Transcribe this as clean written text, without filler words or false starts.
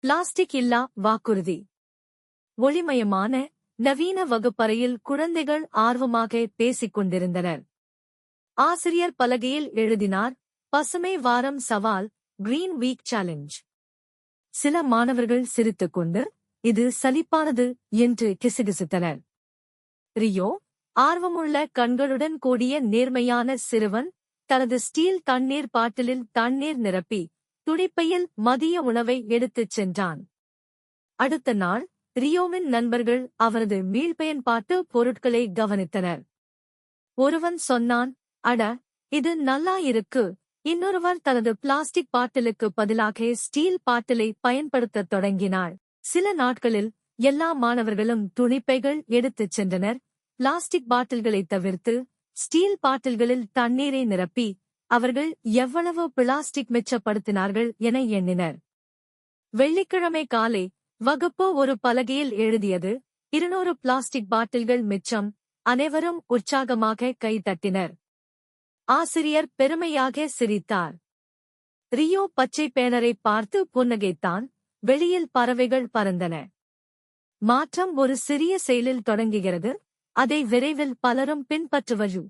Plastic இல்லா வாக்குறுதி. ஒளிமயமான நவீன வகுப்பறையில் குழந்தைகள் ஆர்வமாக பேசிக் கொண்டிருந்தனர். ஆசிரியர் பலகையில் எழுதினார், பசுமை வாரம் சவால், கிரீன் வீக் சேலஞ்ச். சில மாணவர்கள் சிரித்துக்கொண்டு, இது சலிப்பானது என்று கிசுகிசுத்தனர். ரியோ, ஆர்வமுள்ள கண்களுடன் கூடிய நேர்மையான சிறுவன், தனது ஸ்டீல் தண்ணீர் பாட்டிலில் தண்ணீர் நிரப்பி, துணிப்பையில் மதிய உணவை எடுத்துச் சென்றான். அடுத்த நாள், ரியோவின் நண்பர்கள் அவரது மீள்பயன்பாட்டு பொருட்களை கவனித்தனர். ஒருவன் சொன்னான், அட, இது நல்லா இருக்கு. இன்னொருவர் தனது பிளாஸ்டிக் பாட்டிலுக்கு பதிலாக ஸ்டீல் பாட்டிலை பயன்படுத்தத் தொடங்கினாள். சில நாட்களில் எல்லா மாணவர்களும் துணிப்பைகள் எடுத்துச் சென்றனர். பிளாஸ்டிக் பாட்டில்களை தவிர்த்து ஸ்டீல் பாட்டில்களில் தண்ணீரை நிரப்பி அவர்கள் எவ்வளவு பிளாஸ்டிக் மிச்சப்படுத்தினார்கள் என எண்ணினர். வெள்ளிக்கிழமை காலை வகுப்பு ஒரு பலகையில் எழுதியது, 200 பிளாஸ்டிக் பாட்டில்கள் மிச்சம். அனைவரும் உற்சாகமாக கை தட்டினர். ஆசிரியர் பெருமையாக சிரித்தார். ரியோ பச்சை பேனரை பார்த்து புன்னகைத்தான். வெளியில் பறவைகள் பறந்தன. மாற்றம் ஒரு சிறிய செயலில் தொடங்குகிறது, அதை விரைவில் பலரும் பின்பற்றுவர்.